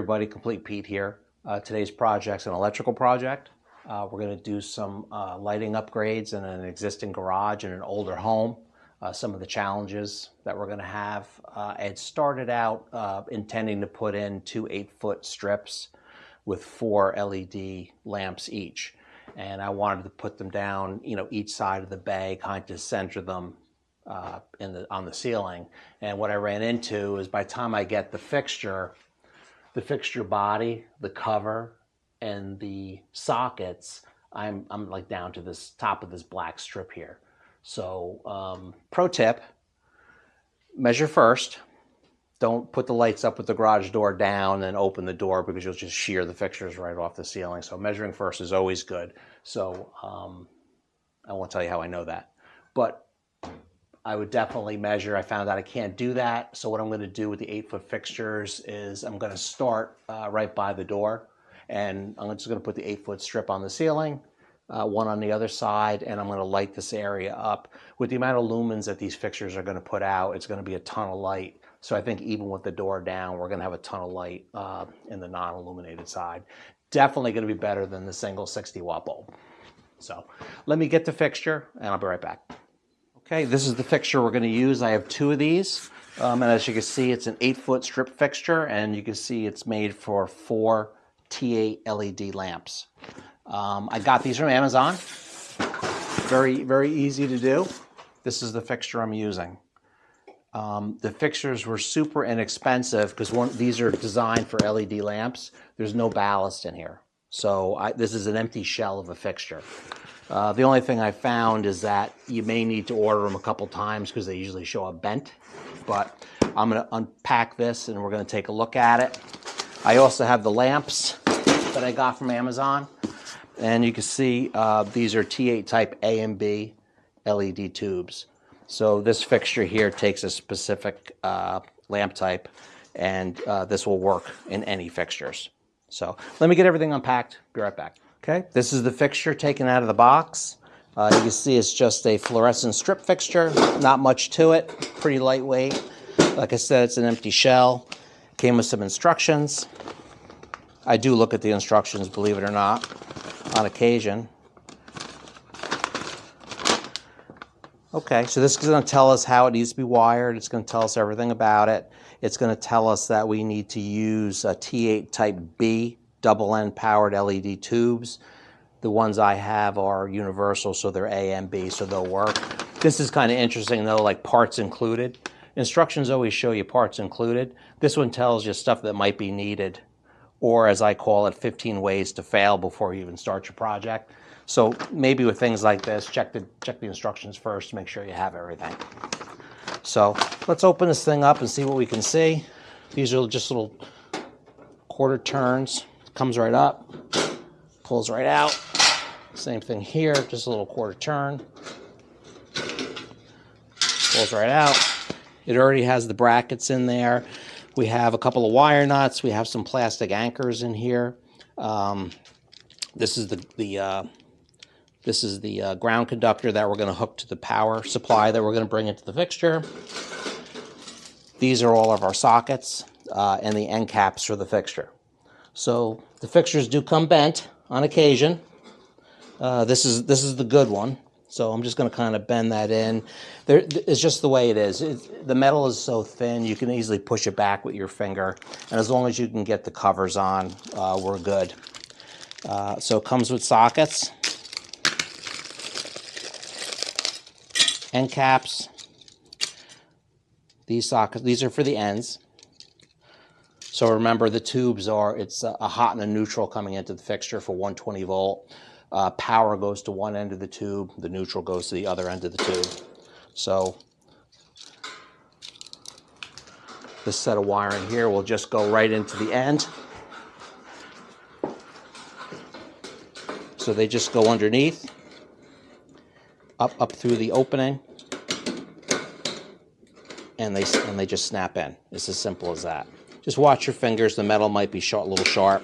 everybody, Complete Pete here. Today's project's an electrical project. We're going to do some lighting upgrades in an existing garage in an older home. Some of the challenges that we're going to have. I started out intending to put in two 8-foot strips with 4 LED lamps each. And I wanted to put them down, each side of the bay, kind of center them on the ceiling. And what I ran into is by the time I get the fixture body, the cover, and the sockets, I'm like down to this top of this black strip here. So pro tip, measure first. Don't put the lights up with the garage door down and open the door because you'll just shear the fixtures right off the ceiling. So measuring first is always good. So I won't tell you how I know that, but I would definitely measure. I found out I can't do that. So what I'm going to do with the 8-foot fixtures is I'm going to start right by the door, and I'm just going to put the 8-foot strip on the ceiling, one on the other side, and I'm going to light this area up. With the amount of lumens that these fixtures are going to put out, it's going to be a ton of light. So I think even with the door down, we're going to have a ton of light in the non-illuminated side. Definitely going to be better than the single 60-watt bulb. So let me get the fixture, and I'll be right back. Okay, this is the fixture we're going to use. I have 2 of these, and as you can see, it's an 8-foot strip fixture, and you can see it's made for 4 T8 LED lamps. I got these from Amazon. Very, very easy to do. This is the fixture I'm using. The fixtures were super inexpensive because these are designed for LED lamps. There's no ballast in here. So this is an empty shell of a fixture. The only thing I found is that you may need to order them a couple times because they usually show up bent. But I'm going to unpack this and we're going to take a look at it. I also have the lamps that I got from Amazon. And you can see these are T8 type A and B LED tubes. So this fixture here takes a specific lamp type, and this will work in any fixtures. So let me get everything unpacked. Be right back. Okay, this is the fixture taken out of the box. You can see it's just a fluorescent strip fixture. Not much to it. Pretty lightweight. Like I said, it's an empty shell. Came with some instructions. I do look at the instructions, believe it or not, on occasion. Okay, so this is going to tell us how it needs to be wired. It's going to tell us everything about it. It's going to tell us that we need to use a T8 type B double-end powered LED tubes. The ones I have are universal, so they're A and B, so they'll work. This is kind of interesting, though, like parts included. Instructions always show you parts included. This one tells you stuff that might be needed, or as I call it, 15 ways to fail before you even start your project. So maybe with things like this, check the instructions first to make sure you have everything. So let's open this thing up and see what we can see. These are just little quarter turns. Comes right up, pulls right out. Same thing here, just a little quarter turn. Pulls right out. It already has the brackets in there. We have a couple of wire nuts. We have some plastic anchors in here. This is the ground conductor that we're going to hook to the power supply that we're going to bring into the fixture. These are all of our sockets and the end caps for the fixture. So the fixtures do come bent on occasion. This is the good one. So I'm just going to kind of bend that in. It's just the way it is. The metal is so thin you can easily push it back with your finger. And as long as you can get the covers on, we're good. So it comes with sockets. End caps. These sockets, these are for the ends. So remember the tubes it's a hot and a neutral coming into the fixture for 120 volt. Power goes to one end of the tube, the neutral goes to the other end of the tube. So this set of wiring here will just go right into the end. So they just go underneath, up through the opening, and they just snap in. It's as simple as that. Just watch your fingers. The metal might be a little sharp.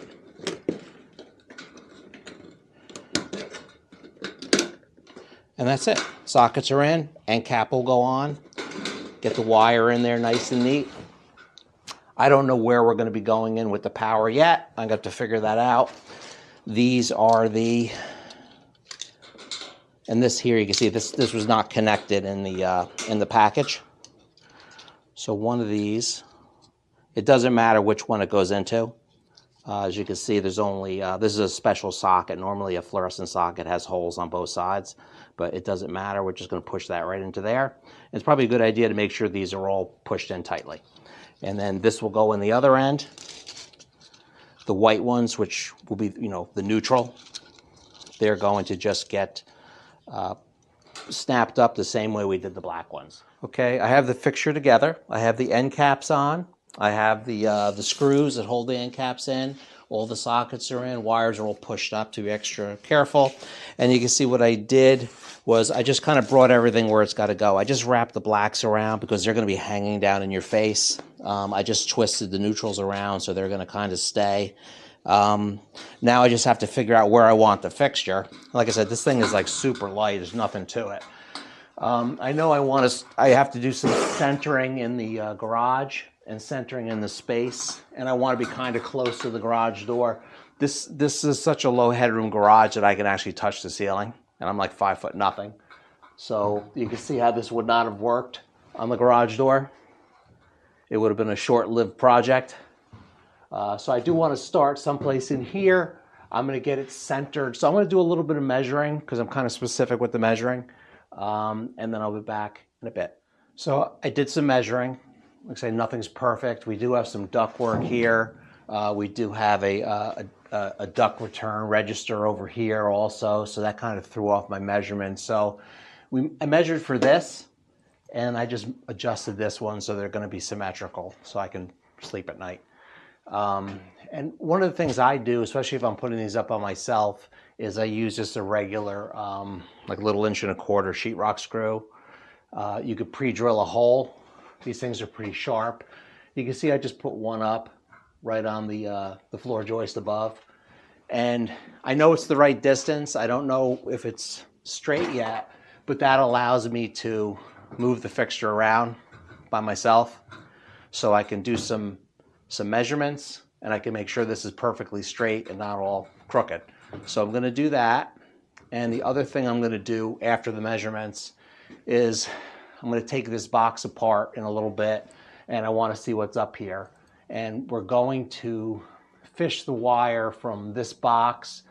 And that's it. Sockets are in, end cap will go on. Get the wire in there nice and neat. I don't know where we're going to be going in with the power yet. I got to figure that out. These are the, and this here, you can see this was not connected in the package. So one of these, it doesn't matter which one it goes into. As you can see, there's only, this is a special socket. Normally a fluorescent socket has holes on both sides, but it doesn't matter. We're just going to push that right into there. It's probably a good idea to make sure these are all pushed in tightly. And then this will go in the other end. The white ones, which will be, the neutral, they're going to just get snapped up the same way we did the black ones. Okay, I have the fixture together. I have the end caps on. I have the screws that hold the end caps in. All the sockets are in. Wires are all pushed up to be extra careful. And you can see what I did was I just kind of brought everything where it's got to go. I just wrapped the blacks around because they're going to be hanging down in your face. I just twisted the neutrals around so they're going to kind of stay. Now I just have to figure out where I want the fixture. Like I said, this thing is like super light. There's nothing to it. I know I have to do some centering in the garage and centering in the space, and I want to be kind of close to the garage door. This is such a low headroom garage that I can actually touch the ceiling, and I'm like 5'0". So you can see how this would not have worked on the garage door. It would have been a short-lived project. So I do want to start someplace in here. I'm going to get it centered. So I'm going to do a little bit of measuring because I'm kind of specific with the measuring. And then I'll be back in a bit. So I did some measuring. Like I say, nothing's perfect. We do have some duct work here. We do have a duct return register over here also. So that kind of threw off my measurements. So I measured for this, and I just adjusted this one so they're going to be symmetrical so I can sleep at night. And one of the things I do, especially if I'm putting these up on myself, is I use just a regular, like little 1¼ inch sheetrock screw. You could pre-drill a hole. These things are pretty sharp. You can see I just put one up right on the floor joist above. And I know it's the right distance. I don't know if it's straight yet, but that allows me to move the fixture around by myself. So I can do some measurements, and I can make sure this is perfectly straight and not all crooked. So I'm going to do that. And the other thing I'm going to do after the measurements is I'm going to take this box apart in a little bit, and I want to see what's up here. And we're going to fish the wire from this box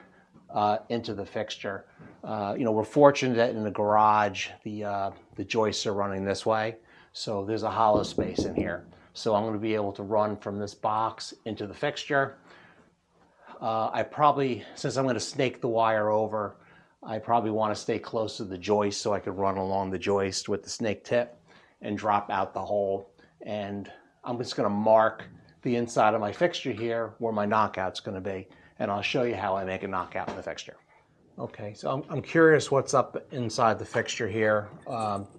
into the fixture. We're fortunate that in the garage, the joists are running this way. So there's a hollow space in here. So I'm going to be able to run from this box into the fixture. Since I'm going to snake the wire over, I probably want to stay close to the joist so I could run along the joist with the snake tip and drop out the hole. And I'm just going to mark the inside of my fixture here where my knockout's going to be. And I'll show you how I make a knockout in the fixture. Okay, so I'm curious what's up inside the fixture here.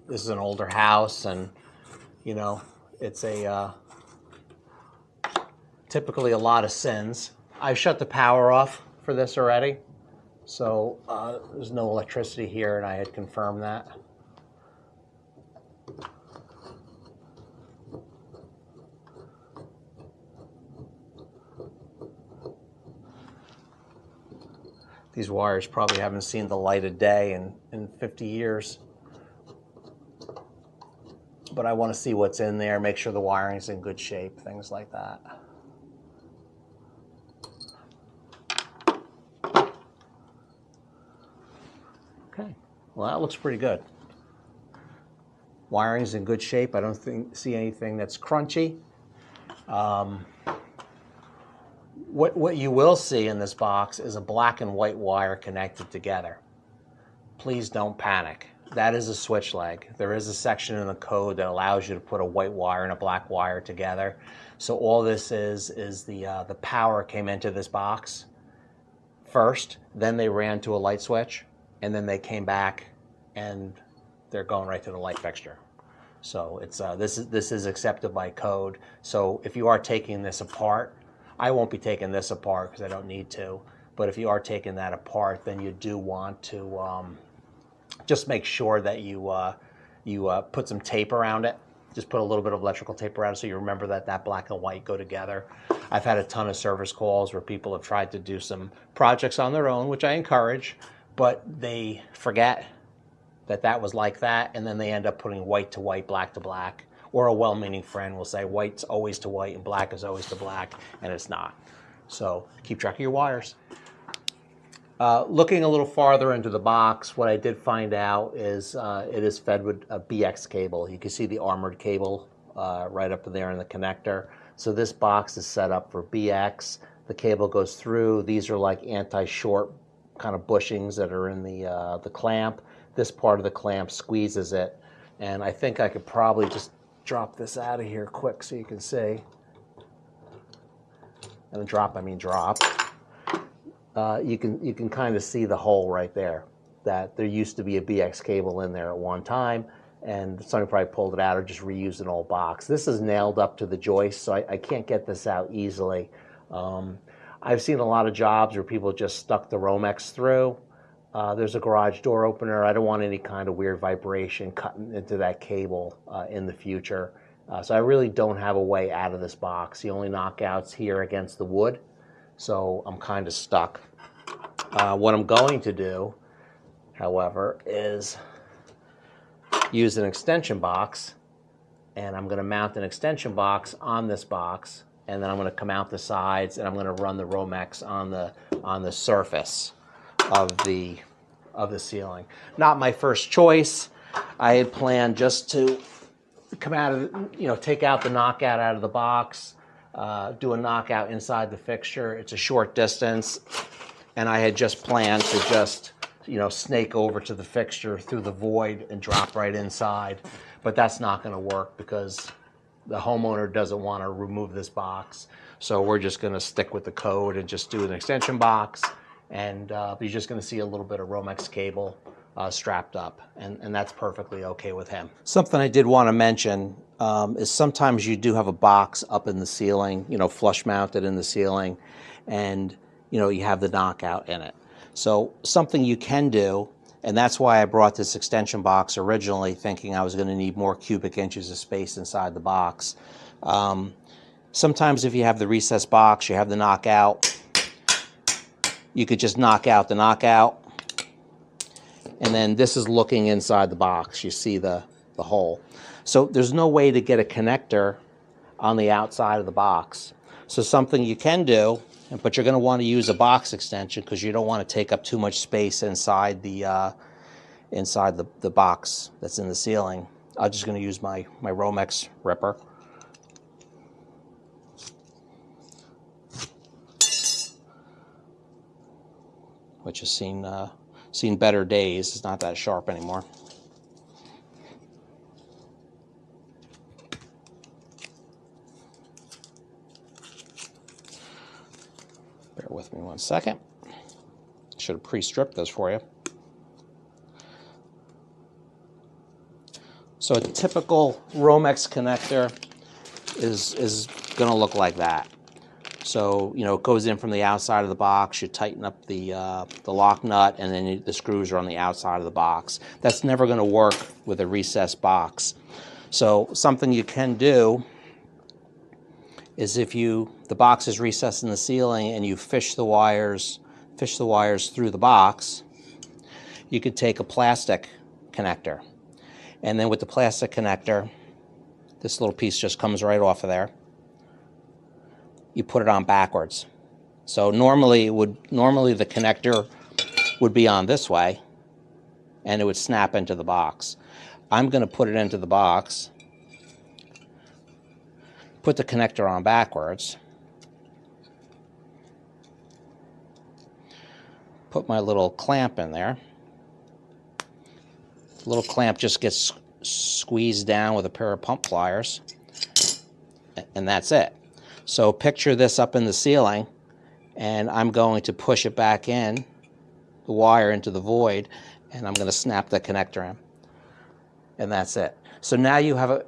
This is an older house, and it's typically a lot of sins. I've shut the power off for this already, so there's no electricity here, and I had confirmed that. These wires probably haven't seen the light of day in 50 years. But I want to see what's in there, make sure the wiring's in good shape, things like that. Okay, well that looks pretty good. Wiring's in good shape. I don't see anything that's crunchy. What you will see in this box is a black and white wire connected together. Please don't panic. That is a switch leg. There is a section in the code that allows you to put a white wire and a black wire together. So all this is the power came into this box first, then they ran to a light switch, and then they came back and they're going right to the light fixture. So it's this is accepted by code. So if you are taking this apart, I won't be taking this apart because I don't need to, but if you are taking that apart, then you do want to just make sure that you put some tape around it Just put a little bit of electrical tape around it so you remember that that black and white go together. I've had a ton of service calls where people have tried to do some projects on their own, which I encourage, but they forget that that was like that, and then they end up putting white to white, black to black. Or a well-meaning friend will say white's always to white and black is always to black, and it's not. So keep track of your wires. Looking a little farther into the box, what I did find out is it is fed with a BX cable. You can see the armored cable right up there in the connector. So this box is set up for BX. The cable goes through. These are like anti-short kind of bushings that are in the clamp. This part of the clamp squeezes it. And I think I could probably just drop this out of here quick so you can see. And drop, I mean drop. You can kind of see the hole right there, that there used to be a BX cable in there at one time, and somebody probably pulled it out or just reused an old box. This is nailed up to the joist, so I can't get this out easily. I've seen a lot of jobs where people just stuck the Romex through. There's a garage door opener. I don't want any kind of weird vibration cutting into that cable in the future. So I really don't have a way out of this box. The only knockouts here against the wood. So I'm kind of stuck. What I'm going to do, however, is use an extension box, and I'm going to mount an extension box on this box, and then I'm going to come out the sides, and I'm going to run the Romex on the surface of the ceiling. Not my first choice. I had planned just to come out of, take out the knockout out of the box. Do a knockout inside the fixture. It's a short distance, and I had just planned to just, snake over to the fixture through the void and drop right inside, but that's not going to work because the homeowner doesn't want to remove this box. So we're just going to stick with the code and just do an extension box, and you're just going to see a little bit of Romex cable strapped up, and that's perfectly okay with him. Something I did want to mention is sometimes you do have a box up in the ceiling, flush mounted in the ceiling, and you have the knockout in it. So something you can do, and that's why I brought this extension box originally, thinking I was going to need more cubic inches of space inside the box. Sometimes if you have the recessed box, you have the knockout, you could just knock out the knockout, and then this is looking inside the box. You see the hole. So there's no way to get a connector on the outside of the box. So something you can do, but you're going to want to use a box extension because you don't want to take up too much space inside the box that's in the ceiling. I'm just going to use my Romex ripper. Which has seen better days. It's not that sharp anymore. Bear with me 1 second. Should have pre-stripped this for you. So a typical Romex connector is going to look like that. So, it goes in from the outside of the box, you tighten up the lock nut, and then the screws are on the outside of the box. That's never going to work with a recessed box. So something you can do is if the box is recessed in the ceiling and you fish the wires through the box, you could take a plastic connector. And then with the plastic connector, this little piece just comes right off of there. You put it on backwards. So normally the connector would be on this way, and it would snap into the box. I'm going to put it into the box, put the connector on backwards, put my little clamp in there. The little clamp just gets squeezed down with a pair of pump pliers, and that's it. So picture this up in the ceiling, and I'm going to push it back in, the wire into the void, and I'm going to snap the connector in, and that's it. So now you have a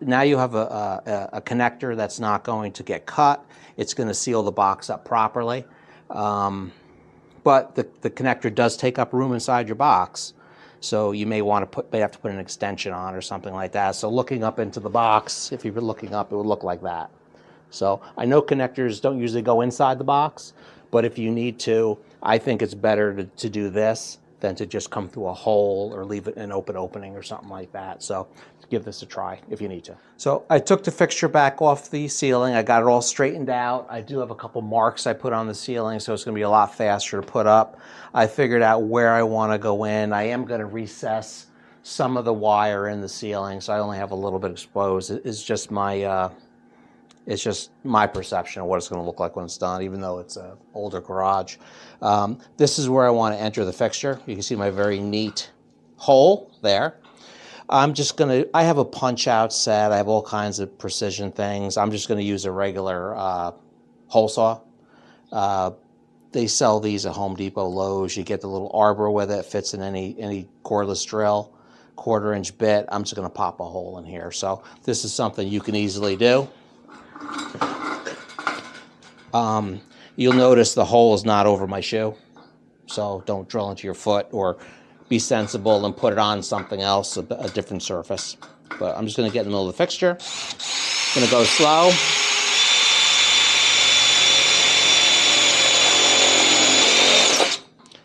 connector that's not going to get cut. It's going to seal the box up properly, but the connector does take up room inside your box. So you may have to put an extension on or something like that. So looking up into the box, if you've been looking up, it would look like that. So I know connectors don't usually go inside the box, but if you need to, I think it's better to do this than to just come through a hole or leave it an open opening or something like that. So give this a try if you need to. So I took the fixture back off the ceiling. I got it all straightened out. I do have a couple marks I put on the ceiling, so it's going to be a lot faster to put up. I figured out where I want to go in. I am going to recess some of the wire in the ceiling, so I only have a little bit exposed. It's just my perception of what it's going to look like when it's done, even though it's an older garage. This is where I want to enter the fixture. You can see my very neat hole there. I have a punch out set. I have all kinds of precision things. I'm just going to use a regular hole saw. They sell these at Home Depot, Lowe's. You get the little arbor with it. Fits in any cordless drill. 1/4-inch bit. I'm just going to pop a hole in here. So this is something you can easily do. You'll notice the hole is not over my shoe, so don't drill into your foot, or be sensible and put it on something else, a different surface. But I'm just going to get in the middle of the fixture. I'm going to go slow.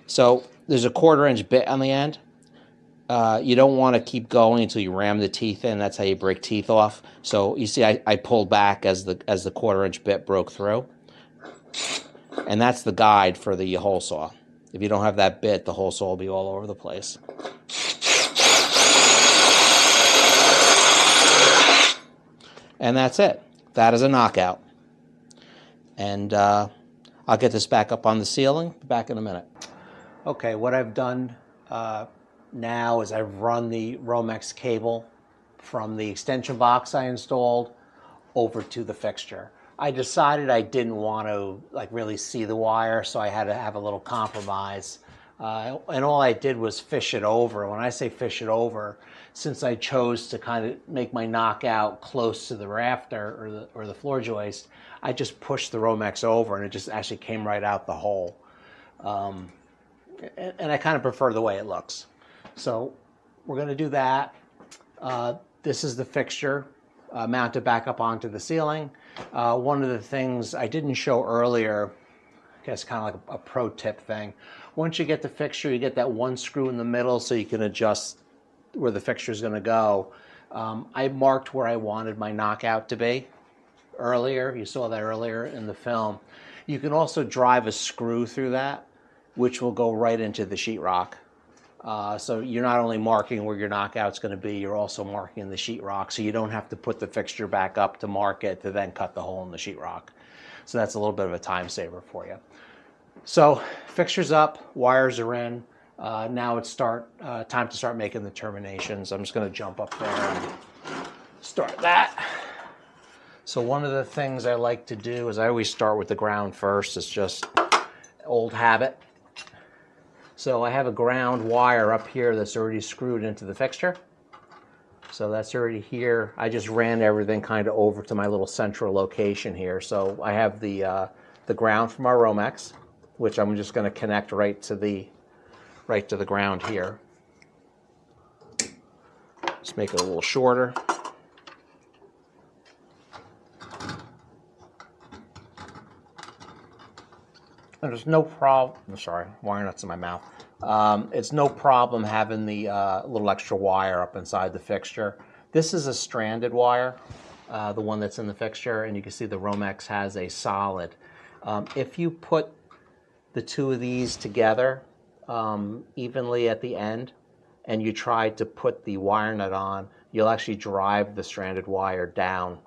So there's a 1/4-inch bit on the end. You don't want to keep going until you ram the teeth in. That's how you break teeth off. So you see I pulled back as the 1/4-inch bit broke through. And that's the guide for the hole saw. If you don't have that bit, the hole saw will be all over the place. And that's it. That is a knockout. And I'll get this back up on the ceiling. Back in a minute. Okay, what I've done now is I've run the Romex cable from the extension box I installed over to the fixture. I decided I didn't want to really see the wire, so I had to have a little compromise. And all I did was fish it over. When I say fish it over, since I chose to kind of make my knockout close to the rafter or the floor joist, I just pushed the Romex over and it just actually came right out the hole. And I kind of prefer the way it looks. So we're going to do that. This is the fixture mounted back up onto the ceiling. One of the things I didn't show earlier, I guess kind of like a pro tip thing. Once you get the fixture, you get that one screw in the middle so you can adjust where the fixture is going to go. I marked where I wanted my knockout to be earlier. You saw that earlier in the film. You can also drive a screw through that, which will go right into the sheetrock. So you're not only marking where your knockout's going to be, you're also marking the sheetrock, so you don't have to put the fixture back up to mark it to then cut the hole in the sheetrock. So that's a little bit of a time saver for you. So fixture's up, wires are in. Now it's time to start making the terminations. I'm just going to jump up there and start that. So one of the things I like to do is I always start with the ground first. It's just old habit. So I have a ground wire up here that's already screwed into the fixture. So that's already here. I just ran everything kind of over to my little central location here. So I have the ground from our Romex, which I'm just going to connect right to the ground here. Just make it a little shorter. And there's no problem. I'm sorry, wire nuts in my mouth. It's no problem having the little extra wire up inside the fixture. This is a stranded wire, the one that's in the fixture, and you can see the Romex has a solid. If you put the two of these together evenly at the end, and you try to put the wire nut on, you'll actually drive the stranded wire down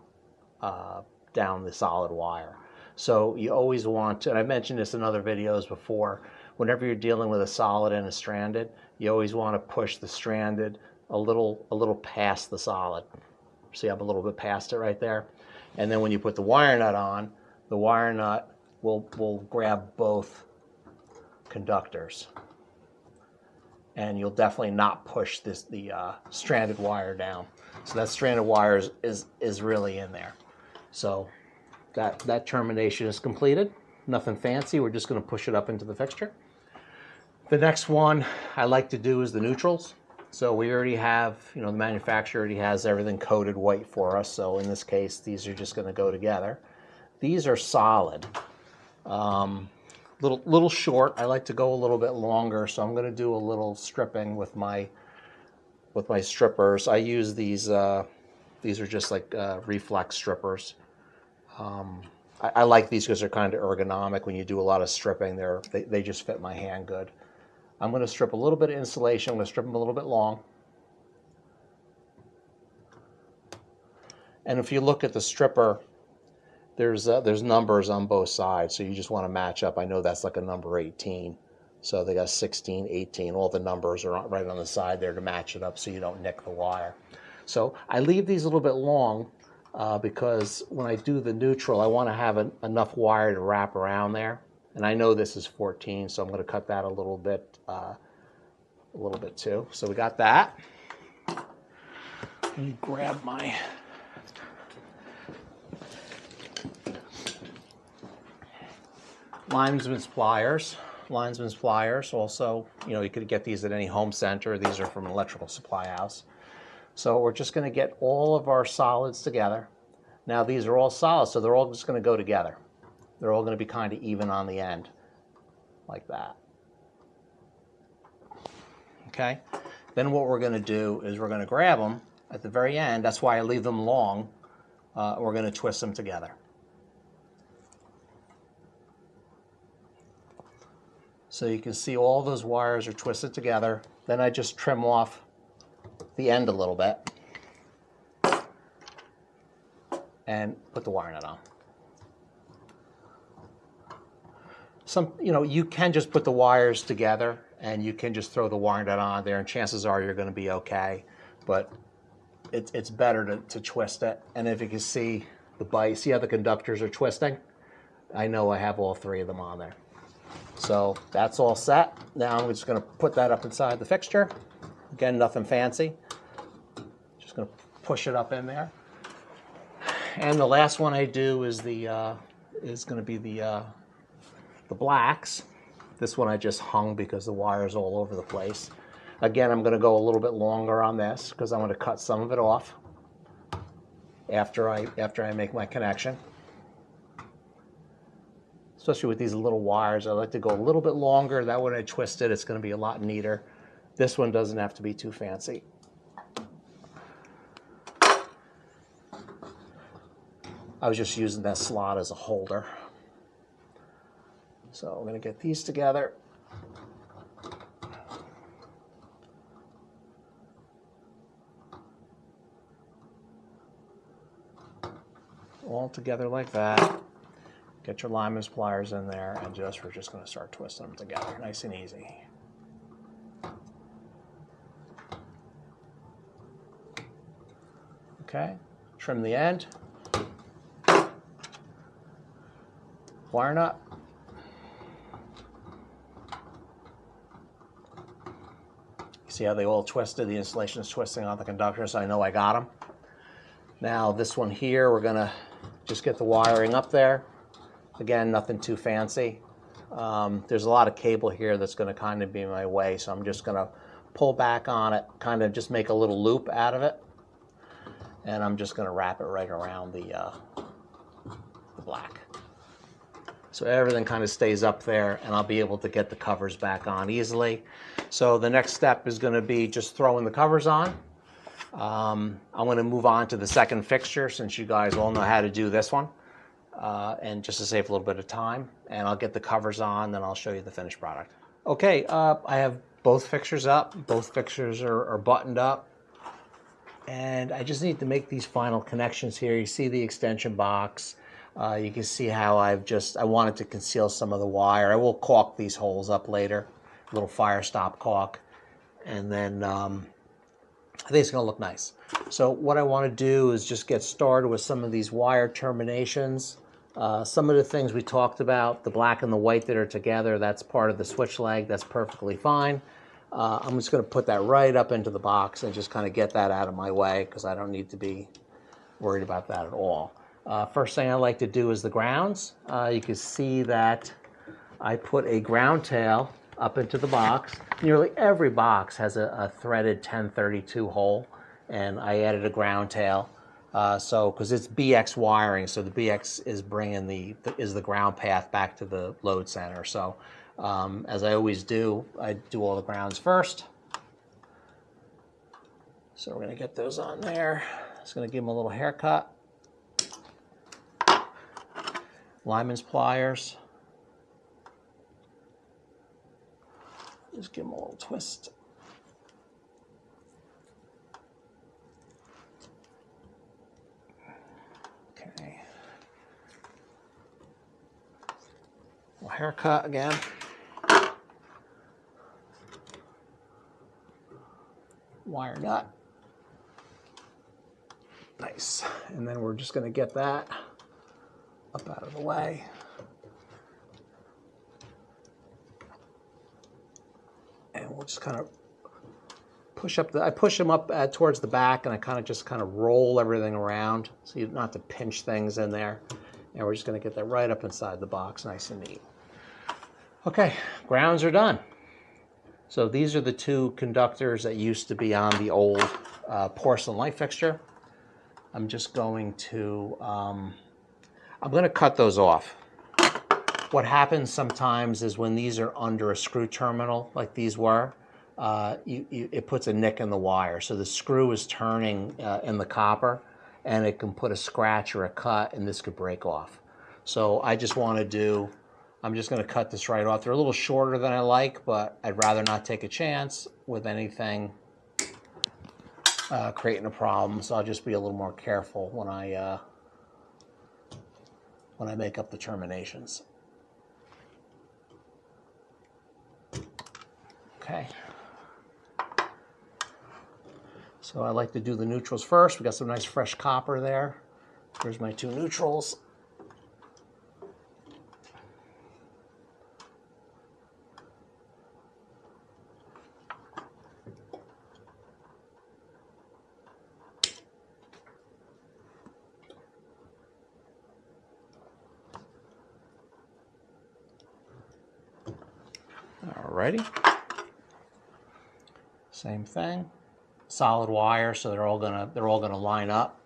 the solid wire. So you always want to, and I've mentioned this in other videos before, whenever you're dealing with a solid and a stranded, you always want to push the stranded a little past the solid. See, I'm a little bit past it right there. And then when you put the wire nut on, the wire nut will grab both conductors. And you'll definitely not push the stranded wire down. So that stranded wire is really in there. So that termination is completed. Nothing fancy. We're just going to push it up into the fixture. The next one I like to do is the neutrals. So we already have, the manufacturer already has everything coated white for us. So in this case, these are just going to go together. These are solid. Little short. I like to go a little bit longer, so I'm going to do a little stripping with my strippers. I use these. These are just like reflex strippers. I like these because they're kind of ergonomic. When you do a lot of stripping, they just fit my hand good. I'm going to strip a little bit of insulation. I'm going to strip them a little bit long. And if you look at the stripper, there's numbers on both sides, so you just want to match up. I know that's like a number 18. So they got 16, 18. All the numbers are right on the side there to match it up so you don't nick the wire. So I leave these a little bit long because when I do the neutral, I want to have enough wire to wrap around there. And I know this is 14, so I'm going to cut that a little bit too. So we got that. Let me grab my linesman's pliers. Linesman's pliers. Also, you could get these at any home center. These are from an electrical supply house. So we're just going to get all of our solids together. Now these are all solid, so they're all just going to go together. They're all going to be kind of even on the end, like that. Okay? Then what we're going to do is we're going to grab them at the very end. That's why I leave them long. We're going to twist them together. So you can see all those wires are twisted together. Then I just trim off the end a little bit and put the wire nut on. You can just put the wires together and you can just throw the wire nut on there and chances are you're going to be okay. But it's better to twist it. And if you can see the bite, see how the conductors are twisting? I know I have all three of them on there. So that's all set. Now I'm just going to put that up inside the fixture. Again, nothing fancy. Just going to push it up in there. And the last one I do is going to be the blacks. This one I just hung because the wire's all over the place. Again, I'm going to go a little bit longer on this because I'm going to cut some of it off after I make my connection. Especially with these little wires, I like to go a little bit longer. That way when I twist it, it's going to be a lot neater. This one doesn't have to be too fancy. I was just using that slot as a holder. So I'm going to get these together. All together like that. Get your lineman's pliers in there, and we're just going to start twisting them together, nice and easy. Okay, trim the end. Wire nut. See how they all twisted? The insulation is twisting on the conductor, so I know I got them. Now this one here, we're going to just get the wiring up there. Again, nothing too fancy. There's a lot of cable here that's going to kind of be in my way, so I'm just going to pull back on it, kind of just make a little loop out of it, and I'm just going to wrap it right around the black. So everything kind of stays up there, and I'll be able to get the covers back on easily. So the next step is going to be just throwing the covers on. I'm going to move on to the second fixture since you guys all know how to do this one. And just to save a little bit of time, and I'll get the covers on, then I'll show you the finished product. Okay, I have both fixtures up. Both fixtures are buttoned up, and I just need to make these final connections here. You see the extension box. You can see how I wanted to conceal some of the wire. I will caulk these holes up later, a little fire stop caulk, and then I think it's going to look nice. So what I want to do is just get started with some of these wire terminations. Some of the things we talked about, the black and the white that are together, that's part of the switch leg. That's perfectly fine. I'm just going to put that right up into the box and just kind of get that out of my way because I don't need to be worried about that at all. First thing I like to do is the grounds. You can see that I put a ground tail up into the box. Nearly every box has a threaded 1032 hole, and I added a ground tail. Because it's BX wiring, so the BX is bringing the ground path back to the load center. So as I always do, I do all the grounds first. So we're going to get those on there. Just going to give them a little haircut. Lineman's pliers. Just give them a little twist. Okay. A little haircut again. Wire nut. Nice. And then we're just going to get that up out of the way. And we'll just kind of push up I push them up towards the back, and I just roll everything around so you don't have to pinch things in there. And we're just going to get that right up inside the box, nice and neat. Okay, grounds are done. So these are the two conductors that used to be on the old porcelain light fixture. I'm just going to, I'm going to cut those off. What happens sometimes is when these are under a screw terminal, like these were, it puts a nick in the wire. So the screw is turning in the copper, and it can put a scratch or a cut, and this could break off. So I just want to do, I'm just going to cut this right off. They're a little shorter than I like, but I'd rather not take a chance with anything creating a problem. So I'll just be a little more careful when I make up the terminations. Okay. So I like to do the neutrals first. We got some nice fresh copper there. Here's my two neutrals. Alrighty. Same thing. Solid wire, so they're all gonna line up.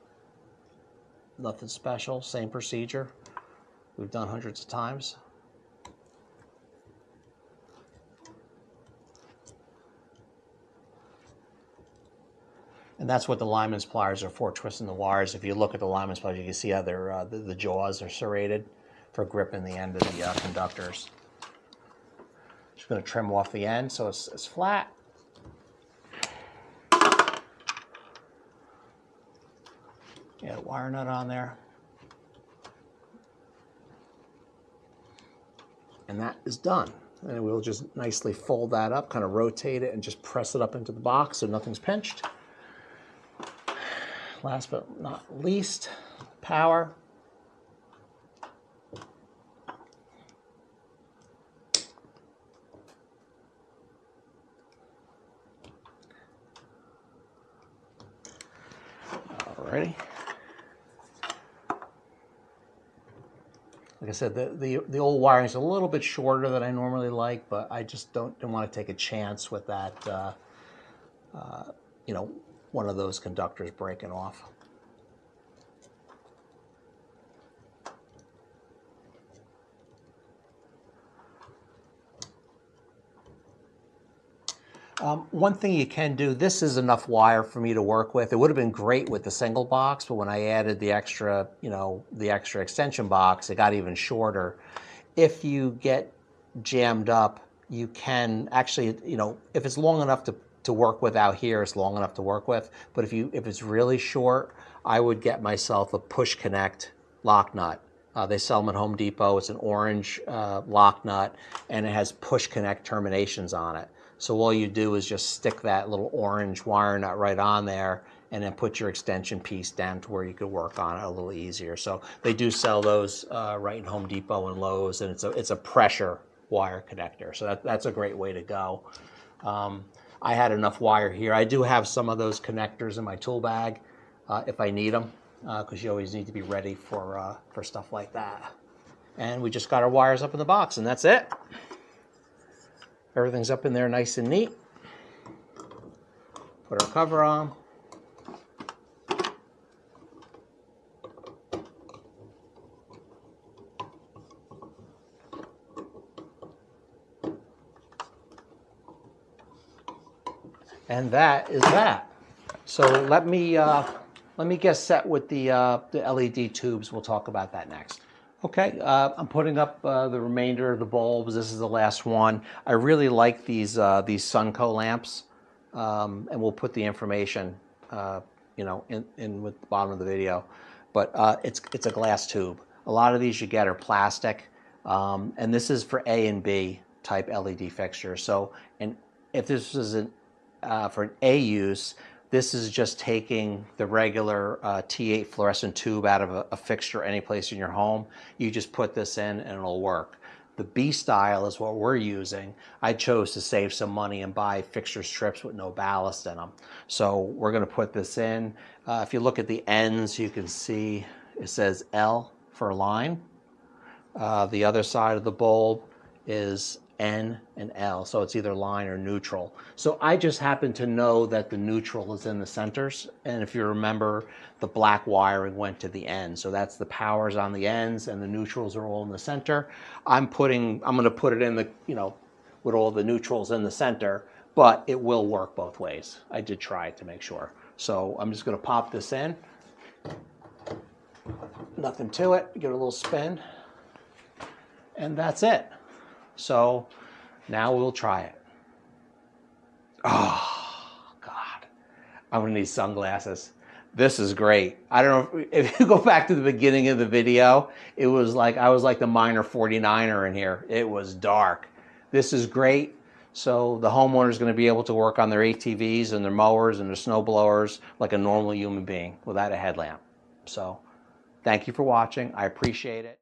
Nothing special. Same procedure we've done hundreds of times. And that's what the lineman's pliers are for, twisting the wires. If you look at the lineman's pliers, you can see how they're, the jaws are serrated for gripping the end of the conductors. Just going to trim off the end so it's flat. Add a wire nut on there. And that is done. And we'll just nicely fold that up, kind of rotate it, and just press it up into the box so nothing's pinched. Last but not least, power. Alrighty. Like I said, the old wiring is a little bit shorter than I normally like, but I just don't want to take a chance with that, you know, one of those conductors breaking off. One thing you can do, this is enough wire for me to work with. It would have been great with the single box, but when I added the extra, you know, the extra extension box, it got even shorter. If you get jammed up, you can actually, you know, if it's long enough to work with out here, it's long enough to work with. But if it's really short, I would get myself a push connect lock nut. They sell them at Home Depot. It's an orange lock nut, and it has push connect terminations on it. So all you do is just stick that little orange wire nut right on there, and then put your extension piece down to where you could work on it a little easier. So they do sell those right in Home Depot and Lowe's, and it's a pressure wire connector. So that's a great way to go. I had enough wire here. I do have some of those connectors in my tool bag if I need them, because you always need to be ready for stuff like that. And we just got our wires up in the box, and that's it. Everything's up in there nice and neat. Put our cover on. And that is that. So let me get set with the LED tubes. We'll talk about that next. Okay, I'm putting up the remainder of the bulbs. This is the last one. I really like these Sunco lamps, and we'll put the information, in with the bottom of the video. But it's a glass tube. A lot of these you get are plastic, and this is for A and B type LED fixtures. So, and if this is for an A use, this is just taking the regular T8 fluorescent tube out of a fixture any place in your home. You just put this in and it'll work. The B style is what we're using. I chose to save some money and buy fixture strips with no ballast in them. So we're going to put this in. If you look at the ends, you can see it says L for line. The other side of the bulb is N and L, so it's either line or neutral. So I just happen to know that the neutral is in the centers, and if you remember, the black wiring went to the end, so that's the powers on the ends, and the neutrals are all in the center. I'm going to put it in the, with all the neutrals in the center, but it will work both ways. I did try it to make sure. So I'm just going to pop this in. Nothing to it. Give it a little spin, and that's it. So now we'll try it. Oh, God. I'm going to need sunglasses. This is great. I don't know if you go back to the beginning of the video, it was like I was like the minor 49er in here. It was dark. This is great. So the homeowner is going to be able to work on their ATVs and their mowers and their snow blowers like a normal human being without a headlamp. So thank you for watching. I appreciate it.